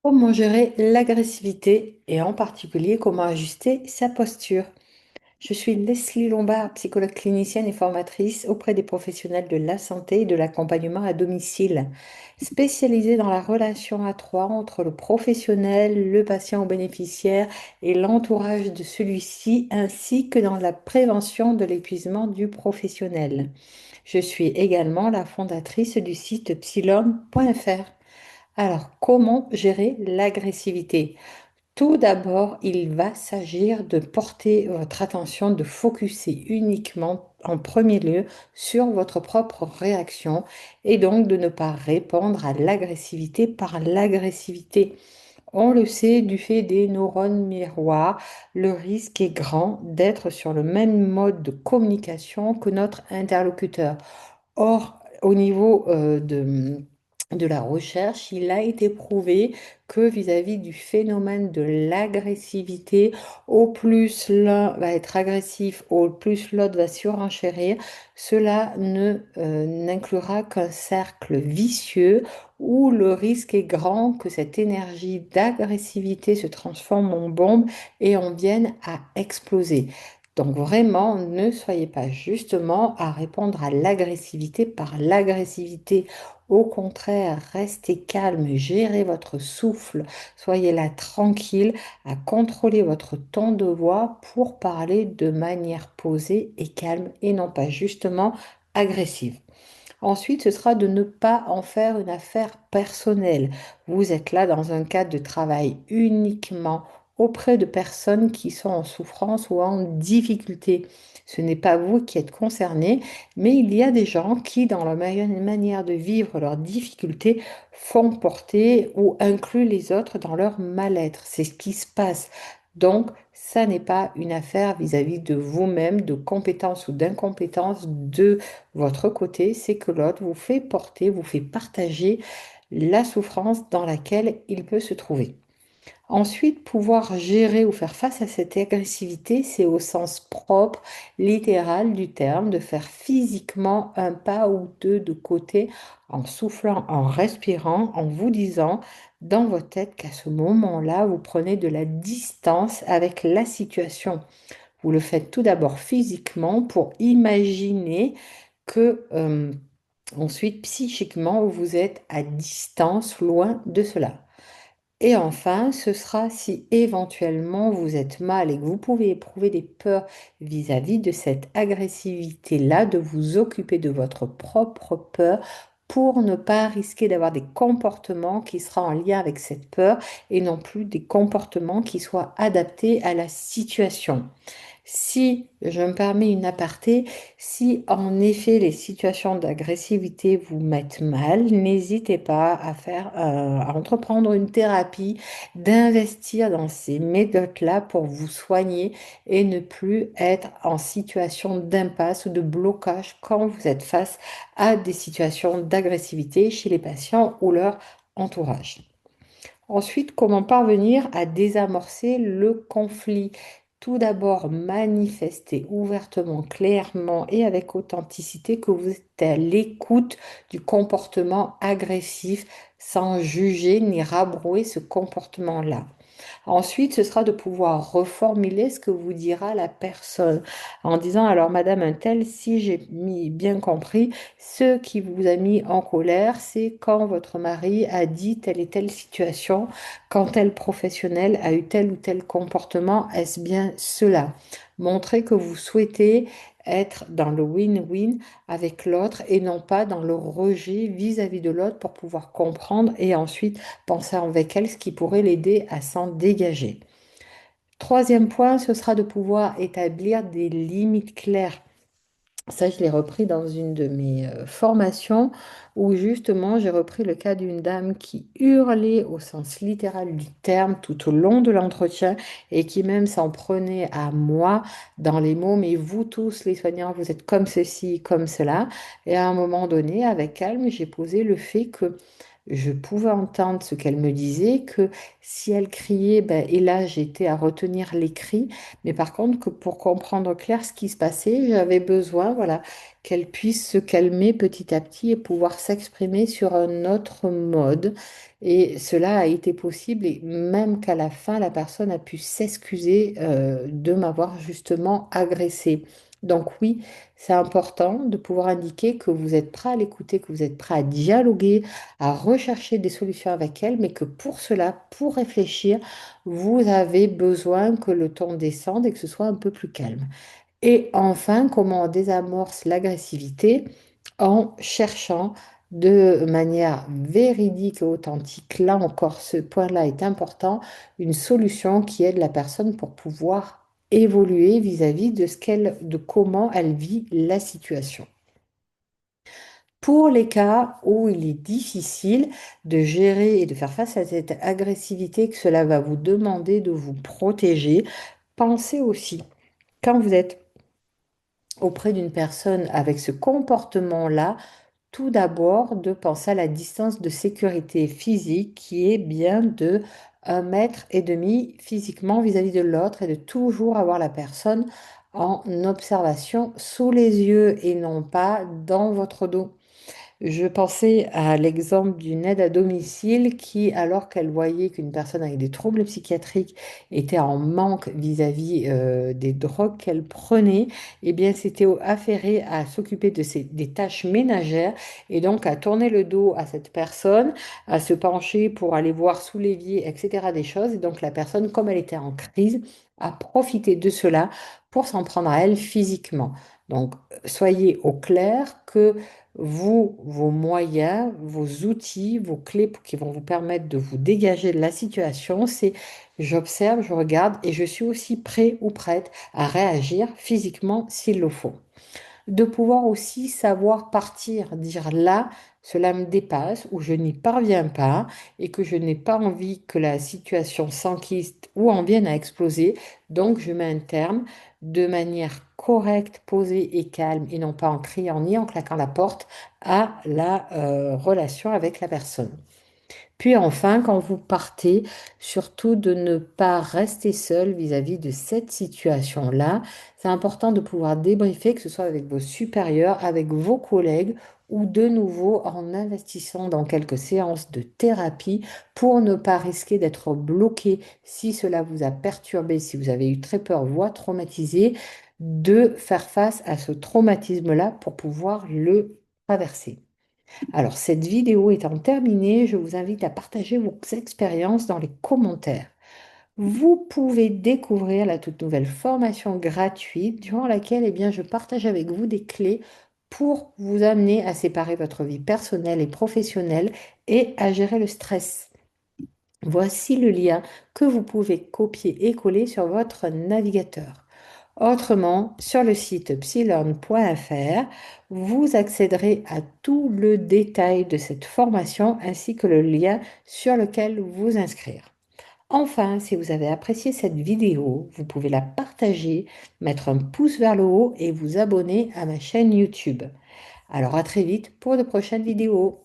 Comment gérer l'agressivité et en particulier comment ajuster sa posture? Je suis Leslie Lombard, psychologue clinicienne et formatrice auprès des professionnels de la santé et de l'accompagnement à domicile, spécialisée dans la relation à trois entre le professionnel, le patient ou bénéficiaire et l'entourage de celui-ci, ainsi que dans la prévention de l'épuisement du professionnel. Je suis également la fondatrice du site psylome.fr. Alors, comment gérer l'agressivité? Tout d'abord, il va s'agir de porter votre attention, de focuser uniquement en premier lieu sur votre propre réaction et donc de ne pas répondre à l'agressivité par l'agressivité. On le sait, du fait des neurones miroirs, le risque est grand d'être sur le même mode de communication que notre interlocuteur. Or, au niveau de la recherche, il a été prouvé que vis-à-vis du phénomène de l'agressivité, au plus l'un va être agressif, au plus l'autre va surenchérir, cela n'inclura qu'un cercle vicieux où le risque est grand que cette énergie d'agressivité se transforme en bombe et en vienne à exploser. Donc vraiment, ne soyez pas justement à répondre à l'agressivité par l'agressivité. Au contraire, restez calme, gérez votre souffle, soyez là tranquille à contrôler votre ton de voix pour parler de manière posée et calme et non pas justement agressive. Ensuite, ce sera de ne pas en faire une affaire personnelle. Vous êtes là dans un cadre de travail uniquement auprès de personnes qui sont en souffrance ou en difficulté. Ce n'est pas vous qui êtes concerné, mais il y a des gens qui, dans leur manière de vivre leurs difficultés, font porter ou incluent les autres dans leur mal-être. C'est ce qui se passe. Donc, ça n'est pas une affaire vis-à-vis de vous-même, de compétence ou d'incompétence de votre côté, c'est que l'autre vous fait porter, vous fait partager la souffrance dans laquelle il peut se trouver. Ensuite, pouvoir gérer ou faire face à cette agressivité, c'est au sens propre, littéral du terme, de faire physiquement un pas ou deux de côté en soufflant, en respirant, en vous disant dans votre tête qu'à ce moment-là, vous prenez de la distance avec la situation. Vous le faites tout d'abord physiquement pour imaginer que ensuite, psychiquement, vous êtes à distance, loin de cela. Et enfin, ce sera si éventuellement vous êtes mal et que vous pouvez éprouver des peurs vis-à-vis de cette agressivité-là, de vous occuper de votre propre peur pour ne pas risquer d'avoir des comportements qui seront en lien avec cette peur et non plus des comportements qui soient adaptés à la situation. Si, je me permets une aparté, si en effet les situations d'agressivité vous mettent mal, n'hésitez pas à à entreprendre une thérapie, d'investir dans ces méthodes-là pour vous soigner et ne plus être en situation d'impasse ou de blocage quand vous êtes face à des situations d'agressivité chez les patients ou leur entourage. Ensuite, comment parvenir à désamorcer le conflit? Tout d'abord, manifester ouvertement, clairement et avec authenticité que vous êtes à l'écoute du comportement agressif sans juger ni rabrouer ce comportement-là. Ensuite, ce sera de pouvoir reformuler ce que vous dira la personne en disant, alors Madame Untel, si j'ai bien compris, ce qui vous a mis en colère, c'est quand votre mari a dit telle et telle situation, quand tel professionnel a eu tel ou tel comportement, est-ce bien cela? Montrer que vous souhaitez être dans le win-win avec l'autre et non pas dans le rejet vis-à-vis de l'autre pour pouvoir comprendre et ensuite penser avec elle ce qui pourrait l'aider à s'en dégager. Troisième point, ce sera de pouvoir établir des limites claires. Ça, je l'ai repris dans une de mes formations où justement j'ai repris le cas d'une dame qui hurlait au sens littéral du terme tout au long de l'entretien et qui même s'en prenait à moi dans les mots, mais vous tous les soignants, vous êtes comme ceci, comme cela. Et à un moment donné, avec calme, j'ai posé le fait que je pouvais entendre ce qu'elle me disait, que si elle criait, ben, et là j'étais à retenir les cris, mais par contre que pour comprendre clair ce qui se passait, j'avais besoin, voilà, qu'elle puisse se calmer petit à petit et pouvoir s'exprimer sur un autre mode. Et cela a été possible, et même qu'à la fin, la personne a pu s'excuser de m'avoir justement agressée. Donc oui, c'est important de pouvoir indiquer que vous êtes prêt à l'écouter, que vous êtes prêt à dialoguer, à rechercher des solutions avec elle, mais que pour cela, pour réfléchir, vous avez besoin que le ton descende et que ce soit un peu plus calme. Et enfin, comment on désamorce l'agressivité en cherchant de manière véridique et authentique, là encore, ce point-là est important, une solution qui aide la personne pour pouvoir évoluer vis-à-vis de de comment elle vit la situation. Pour les cas où il est difficile de gérer et de faire face à cette agressivité, que cela va vous demander de vous protéger, pensez aussi, quand vous êtes auprès d'une personne avec ce comportement-là, tout d'abord de penser à la distance de sécurité physique qui est bien de 1,5 m physiquement vis-à-vis de l'autre et de toujours avoir la personne en observation sous les yeux et non pas dans votre dos. Je pensais à l'exemple d'une aide à domicile qui, alors qu'elle voyait qu'une personne avec des troubles psychiatriques était en manque vis-à-vis des drogues qu'elle prenait, eh bien, c'était affairé à s'occuper des tâches ménagères et donc à tourner le dos à cette personne, à se pencher pour aller voir sous l'évier, etc. des choses. Et donc, la personne, comme elle était en crise, a profité de cela pour s'en prendre à elle physiquement. Donc, soyez au clair que vous, vos moyens, vos outils, vos clés qui vont vous permettre de vous dégager de la situation, c'est j'observe, je regarde et je suis aussi prêt ou prête à réagir physiquement s'il le faut. De pouvoir aussi savoir partir, dire là, cela me dépasse ou je n'y parviens pas et que je n'ai pas envie que la situation s'enquiste ou en vienne à exploser. Donc, je mets un terme de manière correcte, posée et calme et non pas en criant ni en claquant la porte à la relation avec la personne. Puis enfin, quand vous partez, surtout de ne pas rester seul vis-à-vis de cette situation-là. C'est important de pouvoir débriefer, que ce soit avec vos supérieurs, avec vos collègues ou de nouveau en investissant dans quelques séances de thérapie pour ne pas risquer d'être bloqué si cela vous a perturbé, si vous avez eu très peur, voire traumatisé, de faire face à ce traumatisme-là pour pouvoir le traverser. Alors, cette vidéo étant terminée, je vous invite à partager vos expériences dans les commentaires. Vous pouvez découvrir la toute nouvelle formation gratuite durant laquelle je partage avec vous des clés pour vous amener à séparer votre vie personnelle et professionnelle et à gérer le stress. Voici le lien que vous pouvez copier et coller sur votre navigateur. Autrement, sur le site psylearn.fr, vous accéderez à tout le détail de cette formation ainsi que le lien sur lequel vous inscrire. Enfin, si vous avez apprécié cette vidéo, vous pouvez la partager, mettre un pouce vers le haut et vous abonner à ma chaîne YouTube. Alors à très vite pour de prochaines vidéos.